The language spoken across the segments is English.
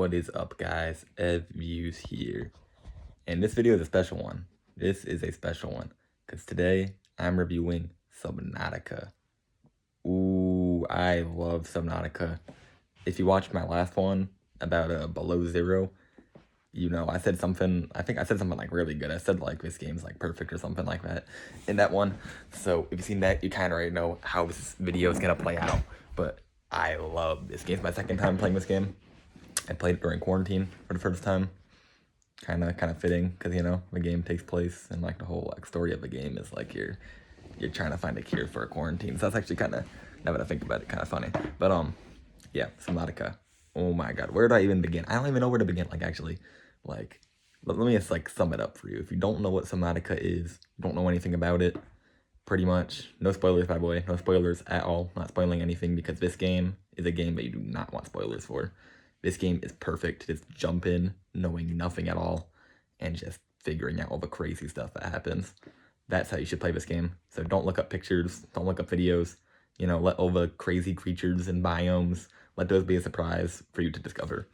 What is up, guys? Views here, and this video is a special one. This is a special one because today I'm reviewing Subnautica. Ooh, I love Subnautica. If you watched my last one about below zero, you know I said something. I think I said something like really good. I said like this game's like perfect or something like that in that one. So if you've seen that, you kind of already know how this video is gonna play out. But I love this game. It's my second time playing this game. I played it during quarantine for the first time. Kind of fitting because the game takes place and like the whole like story of the game is like you're trying to find a cure for a quarantine. So that's actually kind of, now that I think about it, kind of funny. But yeah, Subnautica. Oh my god, where do I even begin? I don't even know where to begin. Like actually, like let me just like sum it up for you. If you don't know what Subnautica is, don't know anything about it, pretty much no spoilers, by the way, no spoilers at all. Not spoiling anything because this game is a game that you do not want spoilers for. This game is perfect. Just jump in knowing nothing at all and just figuring out all the crazy stuff that happens. That's how you should play this game. So don't look up pictures, don't look up videos, let all the crazy creatures and biomes, let those be a surprise for you to discover.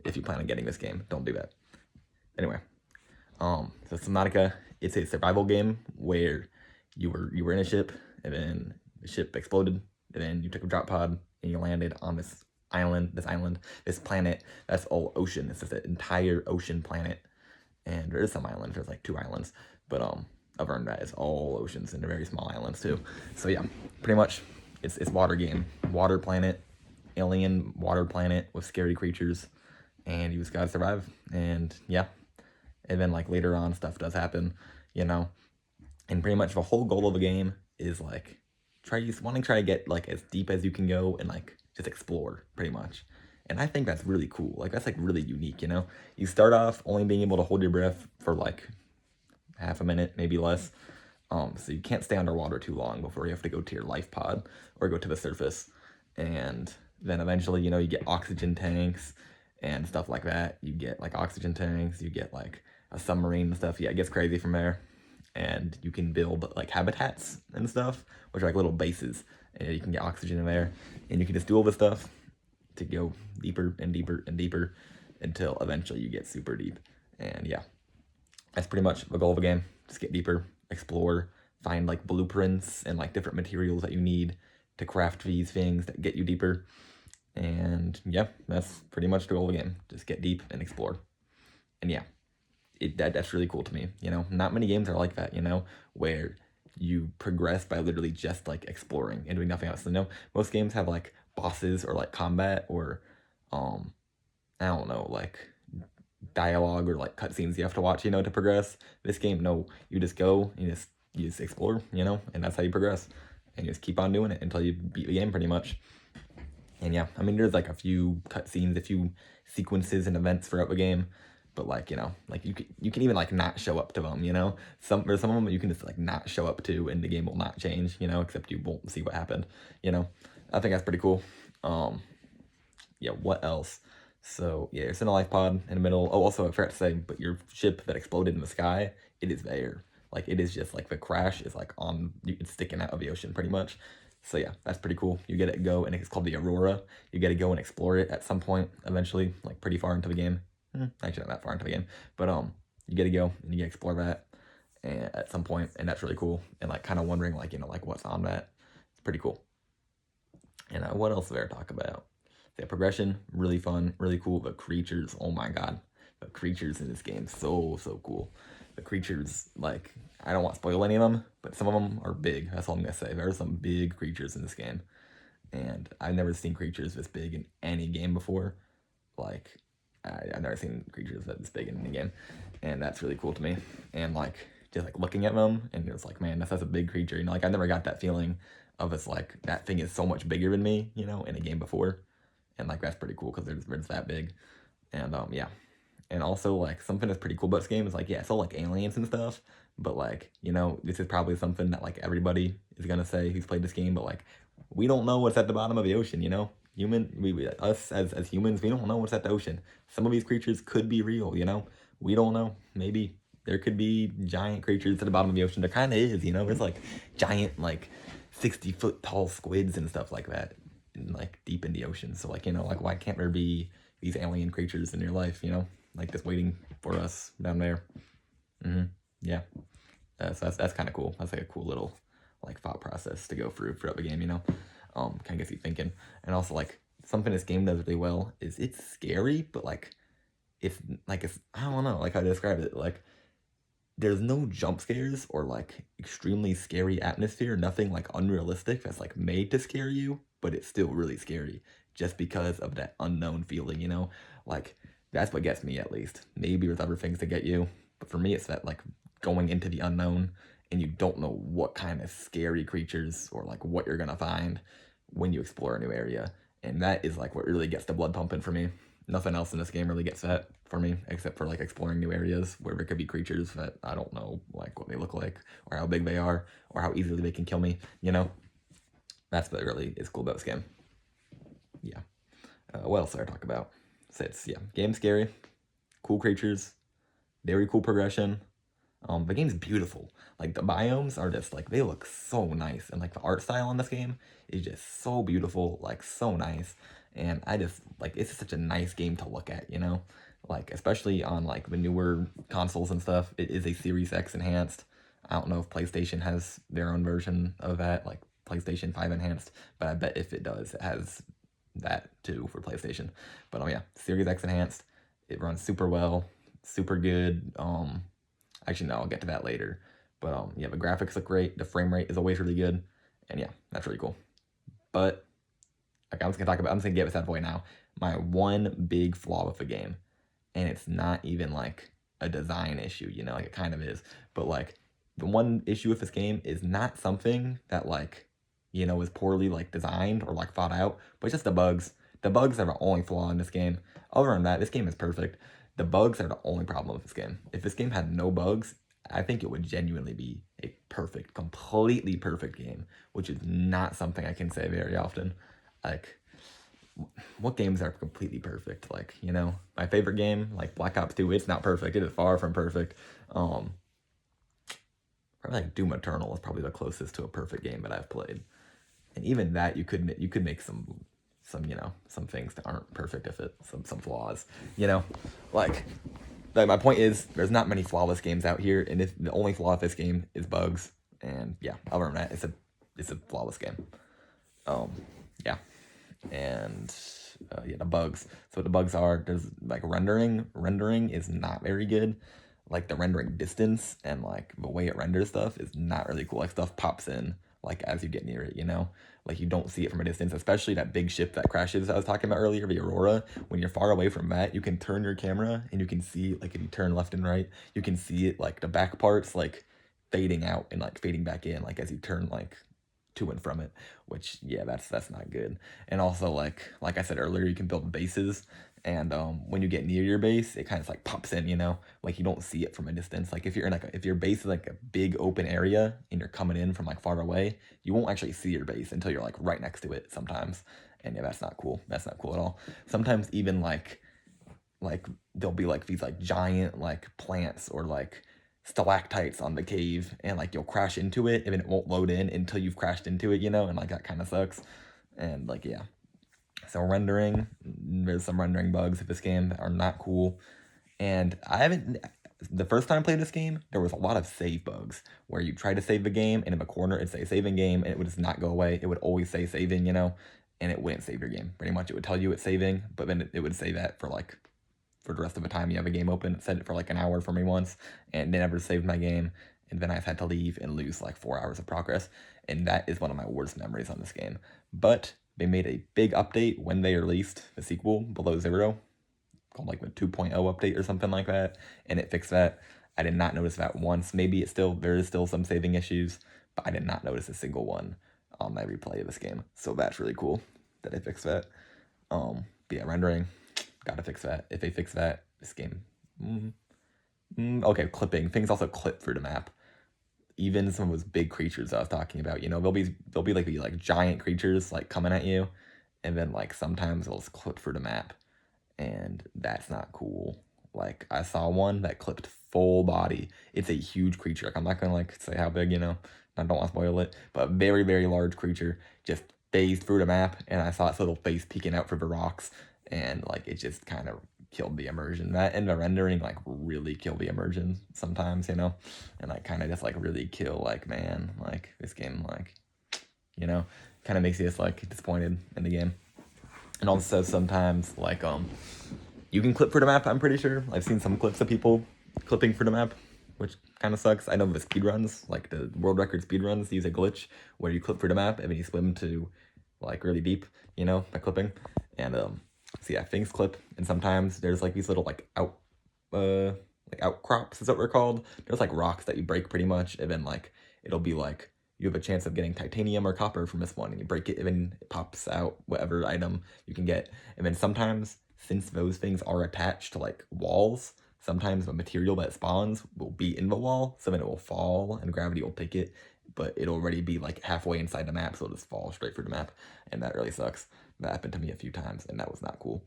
If you plan on getting this game, don't do that. Anyway, so Subnautica, it's a survival game where you were in a ship and then the ship exploded and then you took a drop pod and you landed on this planet that's all ocean. It's just an entire ocean planet, and there is some islands. There's like 2 islands, but other than that, it's all oceans and very small islands too. So yeah, pretty much it's water game, water planet, alien water planet with scary creatures, and you just gotta survive. And yeah, and then like later on stuff does happen, and pretty much the whole goal of the game is like try to get like as deep as you can go and like just explore pretty much. And I think that's really cool. Like that's like really unique, You start off only being able to hold your breath for like half a minute, maybe less. So you can't stay underwater too long before you have to go to your life pod or go to the surface. And then eventually, you get oxygen tanks and stuff like that. You get like oxygen tanks, you get like a submarine and stuff. Yeah, it gets crazy from there. And you can build like habitats and stuff, which are like little bases, and you can get oxygen in there, and you can just do all this stuff to go deeper and deeper and deeper until eventually you get super deep. And yeah, that's pretty much the goal of the game. Just get deeper, explore, find like blueprints and like different materials that you need to craft these things that get you deeper. And yeah, that's pretty much the goal of the game. Just get deep and explore. And yeah, that's really cool to me. Not many games are like that, where you progress by literally just like exploring and doing nothing else. Most games have like bosses or like combat or I don't know, like dialogue or like cutscenes you have to watch, to progress. This game, no, you just go, you just explore, and that's how you progress. And you just keep on doing it until you beat the game pretty much. And yeah, I mean there's like a few cutscenes, a few sequences and events throughout the game. But like, like you can even like not show up to them, there's some of them you can just like not show up to and the game will not change, except you won't see what happened, I think that's pretty cool. Yeah, what else? So yeah, you're sitting a life pod in the middle. Oh, also I forgot to say, but your ship that exploded in the sky, it is there. Like it is just like the crash is like it's sticking out of the ocean pretty much. So yeah, that's pretty cool. You get to go, and it's called the Aurora. You get to go and explore it at some point eventually, like pretty far into the game. Actually not that far into the game, but you get to go and you get to explore that and at some point, and that's really cool. And like kind of wondering like like what's on that. It's pretty cool. And what else is there to talk about? The progression, really fun, really cool. The creatures, oh my god, the creatures in this game, so cool. The creatures, like, I don't want to spoil any of them, but some of them are big. That's all I'm gonna say. There are some big creatures in this game, and I've never seen creatures this big in any game before. Like, I've never seen creatures this big in any game, and that's really cool to me. And like just like looking at them, and it's like, man, that's a big creature. Like I never got that feeling of it's like that thing is so much bigger than me, in a game before. And like that's pretty cool because it's that big. And yeah, and also like something that's pretty cool about this game is like, yeah, it's all like aliens and stuff, but like this is probably something that like everybody is gonna say who's played this game, but like we don't know what's at the bottom of the ocean. Us as humans, we don't know what's at the ocean. Some of these creatures could be real, we don't know. Maybe there could be giant creatures at the bottom of the ocean. There kind of is, there's like giant like 60-foot tall squids and stuff like that, like deep in the ocean. So like like why can't there be these alien creatures in your life, you know, like just waiting for us down there. Yeah, so that's kind of cool. That's like a cool little like thought process to go throughout the game, you know. Kind of gets you thinking. And also like something this game does really well is it's scary, but like it's I don't know like how to describe it. Like there's no jump scares or like extremely scary atmosphere, nothing like unrealistic that's like made to scare you, but it's still really scary just because of that unknown feeling, you know? Like that's what gets me at least. Maybe there's other things that get you, but for me it's that like going into the unknown and you don't know what kind of scary creatures or like what you're gonna find when you explore a new area. And that is like what really gets the blood pumping for me. Nothing else in this game really gets that for me, except for like exploring new areas where there could be creatures that I don't know like what they look like or how big they are or how easily they can kill me, you know? That's what really is cool about this game. Yeah. What else did I talk about? So it's, yeah, game's scary, cool creatures, very cool progression. The game's beautiful. Like the biomes are just like they look so nice, and like the art style in this game is just so beautiful, like so nice. And I just like it's just such a nice game to look at, you know, like especially on like the newer consoles and stuff. It is a Series X enhanced. I don't know if PlayStation has their own version of that, like PlayStation 5 enhanced, but I bet if it does, it has that too for PlayStation. But yeah, Series X enhanced. It runs super well, super good. Actually, no, I'll get to that later. But yeah, the graphics look great. The frame rate is always really good, and yeah, that's really cool. But like I'm just gonna get this out of the way now. My one big flaw with the game, and it's not even like a design issue, you know, like it kind of is. But like the one issue with this game is not something that like, you know, is poorly like designed or like thought out, but it's just the bugs. The bugs are the only flaw in this game. Other than that, this game is perfect. The bugs are the only problem with this game. If this game had no bugs, I think it would genuinely be a perfect, completely perfect game, which is not something I can say very often. Like, what games are completely perfect? Like, you know, my favorite game, like Black Ops 2, it's not perfect. It is far from perfect. Probably like Doom Eternal is probably the closest to a perfect game that I've played. And even that, you could make some you know, some things that aren't perfect if it some flaws, you know, like my point is there's not many flawless games out here, and if the only flaw of this game is bugs, and yeah, other than that, it's a flawless game. Yeah, and yeah, the bugs. So what the bugs are, there's like rendering is not very good. Like the rendering distance and like the way it renders stuff is not really cool. Like stuff pops in like as you get near it, you know? Like you don't see it from a distance, especially that big ship that crashes I was talking about earlier, the Aurora. When you're far away from that, you can turn your camera and you can see, like if you turn left and right, you can see it like the back parts like fading out and like fading back in, like as you turn like to and from it, which yeah, that's not good. And also like I said earlier, you can build bases, and when you get near your base, it kind of like pops in, you know, like you don't see it from a distance. Like if you're in like if your base is like a big open area and you're coming in from like far away, you won't actually see your base until you're like right next to it sometimes. And yeah, that's not cool. That's not cool at all. Sometimes even like there'll be like these like giant like plants or like stalactites on the cave, and like you'll crash into it and it won't load in until you've crashed into it, you know, and like that kind of sucks. And like yeah, so rendering, there's some rendering bugs of this game that are not cool. And I haven't, the first time I played this game, there was a lot of save bugs where you try to save the game and in the corner it'd say saving game and it would just not go away. It would always say saving, you know, and it wouldn't save your game. Pretty much it would tell you it's saving, but then it would say that for like for the rest of the time you have a game open. It said it for like an hour for me once, and they never saved my game. And then I've had to leave and lose like 4 hours of progress. And that is one of my worst memories on this game. But they made a big update when they released the sequel, Below Zero, called like the 2.0 update or something like that. And it fixed that. I did not notice that once. Maybe there is still some saving issues, but I did not notice a single one on my replay of this game. So that's really cool that they fixed that. But yeah, rendering, gotta fix that. If they fix that, this game. Okay, clipping. Things also clip through the map. Even some of those big creatures I was talking about, you know, they'll be like giant creatures like coming at you, and then like sometimes they'll just clip through the map, and that's not cool. Like I saw one that clipped full body. It's a huge creature. Like I'm not gonna like say how big, you know. I don't want to spoil it, but a very, very large creature just phased through the map, and I saw its little face peeking out through the rocks, and like it just kind of killed the immersion. That and the rendering like really kill the immersion sometimes, and like kind of just like really kill like, man, like this game, like, kind of makes you just like disappointed in the game. And also sometimes like you can clip for the map, I'm pretty sure. I've seen some clips of people clipping for the map, which kind of sucks. I know the speedruns, like the world record speedruns, use a glitch where you clip for the map and then you swim to like really deep, by clipping. And so yeah, things clip, and sometimes there's like these little like outcrops is what we're called. There's like rocks that you break pretty much, and then like it'll be like you have a chance of getting titanium or copper from this one, and you break it, and then it pops out whatever item you can get. And then sometimes, since those things are attached to like walls, sometimes the material that spawns will be in the wall, so then it will fall and gravity will pick it, but it'll already be like halfway inside the map, so it'll just fall straight through the map, and that really sucks. That happened to me a few times, and that was not cool.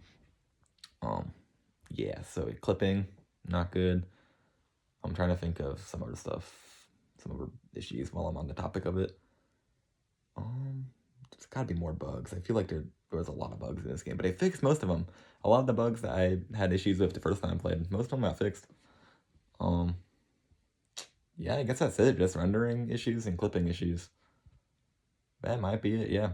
Yeah, so clipping, not good. I'm trying to think of some other stuff, some other issues while I'm on the topic of it. There's gotta be more bugs. I feel like there was a lot of bugs in this game, but I fixed most of them. A lot of the bugs that I had issues with the first time I played, most of them got fixed. Yeah, I guess that's it. Just rendering issues and clipping issues. That might be it, yeah.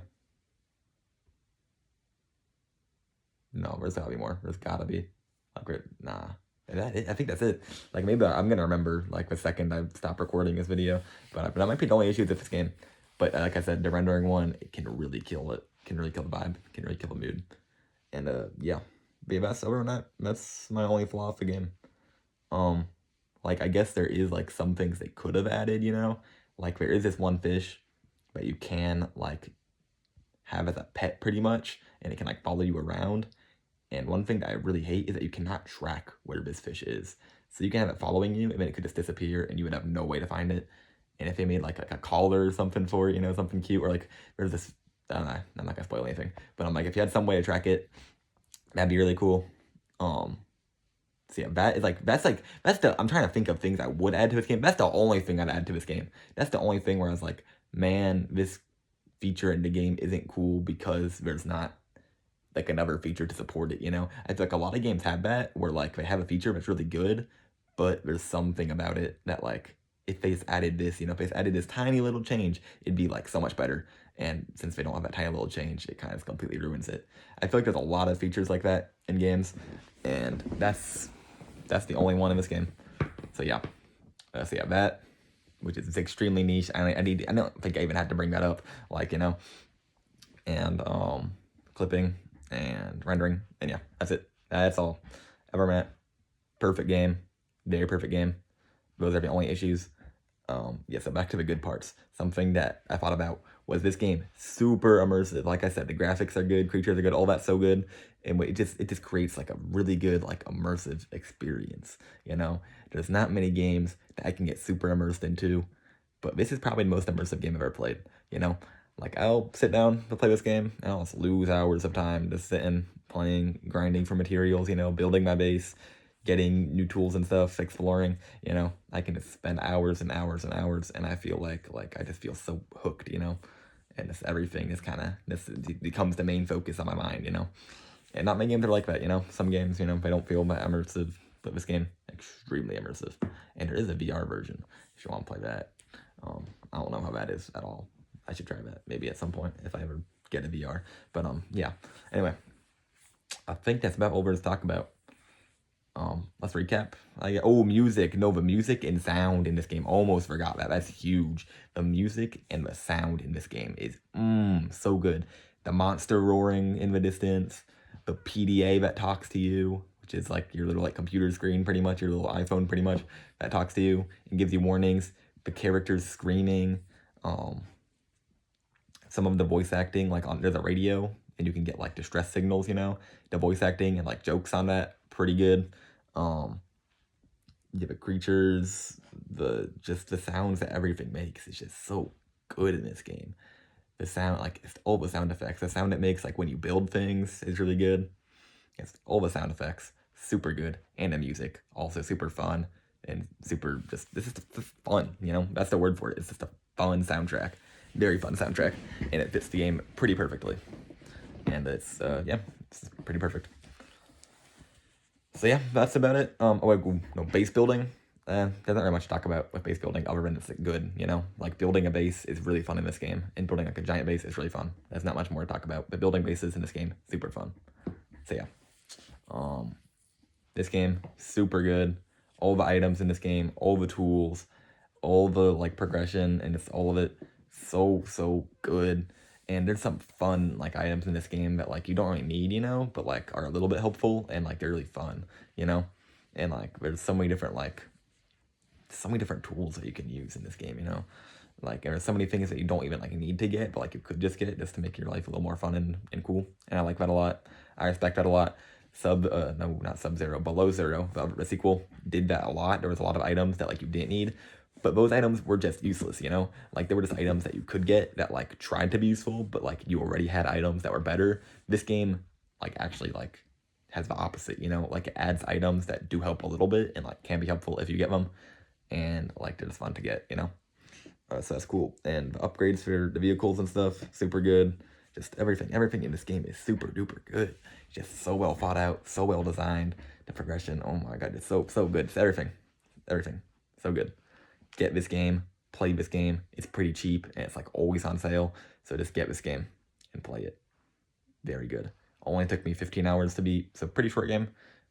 No, there's gotta be more. There's gotta be. Like, nah. I think that's it. Like, maybe I'm gonna remember, like, the second I stop recording this video. But that might be the only issues with this game. But like I said, the rendering one, it can really kill it. Can really kill the vibe. Can really kill the mood. And, yeah. But that's over on that. That's my only flaw of the game. Like, I guess there is, like, some things they could have added, Like, there is this one fish that you can, like, have as a pet, pretty much. And it can, like, follow you around. And one thing that I really hate is that you cannot track where this fish is. So you can have it following you, and then it could just disappear, and you would have no way to find it. And if they made like a collar or something for it, something cute, or like there's this, I don't know, I'm not gonna spoil anything, but I'm like, if you had some way to track it, that'd be really cool. So yeah, I'm trying to think of things I would add to this game. That's the only thing I'd add to this game. That's the only thing where I was like, man, this feature in the game isn't cool because there's not like another feature to support it, I feel like a lot of games have that, where like they have a feature that's really good, but there's something about it that like, if they just added this, if they just added this tiny little change, it'd be like so much better. And since they don't have that tiny little change, it kind of completely ruins it. I feel like there's a lot of features like that in games, and that's the only one in this game. So yeah, that, which is extremely niche. I don't think I even had to bring that up, like, and clipping and rendering, and yeah, that's it. That's all. Evermat, perfect game, very perfect game. Those are the only issues. Yeah, so back to the good parts. Something that I thought about was this game super immersive. Like I said, the graphics are good, creatures are good, all that's so good, and it just creates like a really good like immersive experience. There's not many games that I can get super immersed into, but this is probably the most immersive game I've ever played. Like I'll sit down to play this game and I'll just lose hours of time just sitting, playing, grinding for materials, building my base, getting new tools and stuff, exploring, I can just spend hours and hours and hours, and I feel like I just feel so hooked, and just everything is kind of, this becomes the main focus on my mind, and not many games are like that, some games, they don't feel that immersive, but this game, extremely immersive, and there is a VR version if you want to play that. I don't know how that is at all. I should try that maybe at some point if I ever get a VR, but yeah, anyway, I think that's about all we're to talk about. Let's recap. Music. No, the music and sound in this game. Almost forgot that. That's huge. The music and the sound in this game is so good. The monster roaring in the distance. The PDA that talks to you, which is like your little like computer screen, pretty much your little iPhone, pretty much, that talks to you and gives you warnings. The characters screaming. Some of the voice acting, like there's a radio, and you can get like distress signals. The voice acting and like jokes on that, pretty good. Yeah, the creatures, the sounds that everything makes is just so good in this game. The sound, like all the sound effects, the sound it makes like when you build things is really good. It's all the sound effects, super good, and the music also super fun and super this is just fun. That's the word for it. It's just a fun soundtrack, very fun soundtrack, and it fits the game pretty perfectly. And it's it's pretty perfect. So yeah, that's about it. Oh wait, no, base building. There's not very much to talk about with base building other than it's good, you know? Like building a base is really fun in this game, and building like a giant base is really fun. There's not much more to talk about, but building bases in this game, super fun. So yeah. This game, super good. All the items in this game, all the tools, all the like progression, and just all of it, so good. And there's some fun like items in this game that like you don't really need, you know, but like are a little bit helpful and like they're really fun, you know. And like there's so many different tools that you can use in this game, you know. Like there's so many things that you don't even like need to get, but like you could just get it just to make your life a little more fun and cool. And I like that a lot. I respect that a lot. No, not Sub-Zero, Below Zero, the sequel, did that a lot. There was a lot of items that like you didn't need, but those items were just useless, you know? Like, they were just items that you could get that, like, tried to be useful, but, like, you already had items that were better. This game, like, actually, like, has the opposite, you know? Like, it adds items that do help a little bit and, like, can be helpful if you get them. And, like, they're just fun to get, you know? So that's cool. And the upgrades for the vehicles and stuff, super good. Just everything in this game is super duper good. Just so well thought out, so well designed. The progression, oh my god, it's so good. It's everything, so good. Get this game, play this game. It's pretty cheap and it's like always on sale. So just get this game and play it. Very good. Only took me 15 hours to beat, so pretty short game.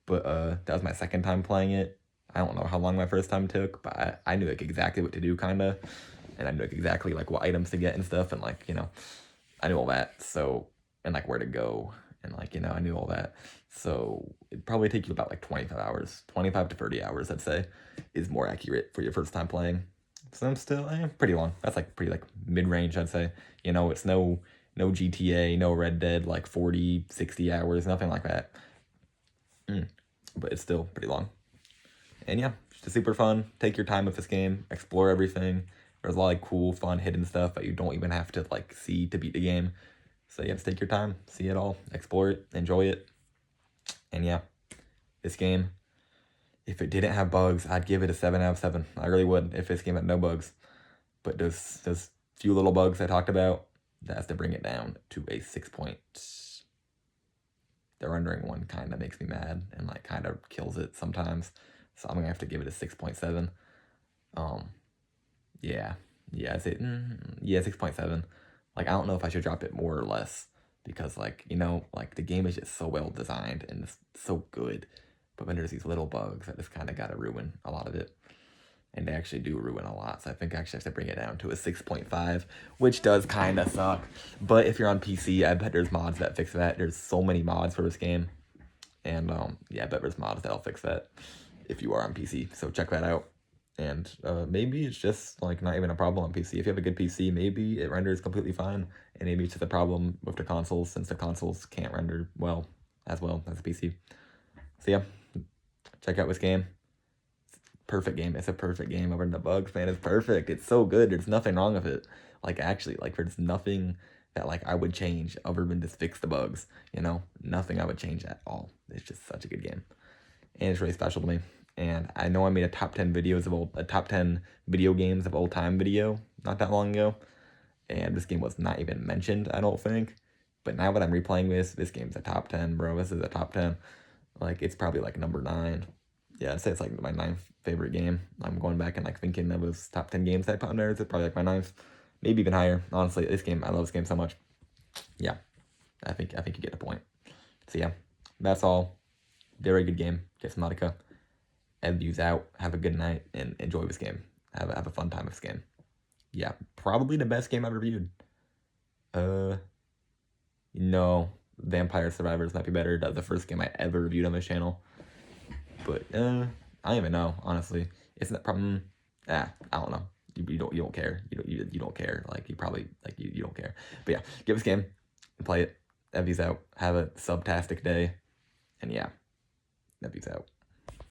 But that was my second time playing it. I don't know how long my first time took, but I knew like exactly what to do, kinda, and I knew like exactly like what items to get and stuff, and like, you know, I knew all that. So, and like where to go, and like, you know, I knew all that. So it'd probably take you about like 25 hours, 25 to 30 hours, I'd say, is more accurate for your first time playing. So I'm still pretty long. That's like pretty like mid range, I'd say. You know, it's no GTA, no Red Dead, like 40, 60 hours, nothing like that. But it's still pretty long. And yeah, just super fun. Take your time with this game, explore everything. There's a lot of cool, fun, hidden stuff that you don't even have to like see to beat the game. So yeah, just take your time, see it all, explore it, enjoy it. And yeah, this game, if it didn't have bugs, I'd give it a 7 out of 7. I really would if this game had no bugs. But those few little bugs I talked about, that has to bring it down to a 6 point. The rendering one kind of makes me mad and like kind of kills it sometimes. So I'm gonna have to give it a 6.7. Yeah, I say yeah, 6.7. Like I don't know if I should drop it more or less because like, you know, like the game is just so well designed and it's so good, but then there's these little bugs that just kind of gotta ruin a lot of it. And they actually do ruin a lot, so I think I actually have to bring it down to a 6.5, which does kind of suck. But if you're on PC, I bet there's mods that fix that. There's so many mods for this game, and yeah, I bet there's mods that'll fix that if you are on PC. So check that out. And maybe it's just like not even a problem on PC. If you have a good PC, maybe it renders completely fine, and maybe it's just a problem with the consoles since the consoles can't render well as the PC. So yeah, check out this game. Perfect game. It's a perfect game. Over the bugs, man, it's perfect. It's so good. There's nothing wrong with it. Like actually, like there's nothing that like I would change other than just fix the bugs. You know, nothing I would change at all. It's just such a good game, and it's really special to me. And I know I made a top 10 top 10 video games of all time video not that long ago, and this game was not even mentioned, I don't think. But now that I'm replaying this game's a top 10, bro. This is a top 10. Like it's probably like number 9. Yeah, I'd say it's like my 9th favorite game. I'm going back and like thinking of those top 10 games that I put on there. It's probably like my 9th, maybe even higher. Honestly, this game, I love this game so much. Yeah, I think you get the point. So yeah, that's all. Very good game. Get Subnautica. Views out. Have a good night and enjoy this game. Have a fun time with this game. Yeah, probably the best game I've reviewed. No, Vampire Survivors might be better. That's the first game I ever reviewed on this channel. But I don't even know, honestly. Isn't that problem? I don't know. You don't care. You don't care. Like you probably like you don't care. But yeah, give this game and play it. Evie's out. Have a subtastic day. And yeah, Evie's out.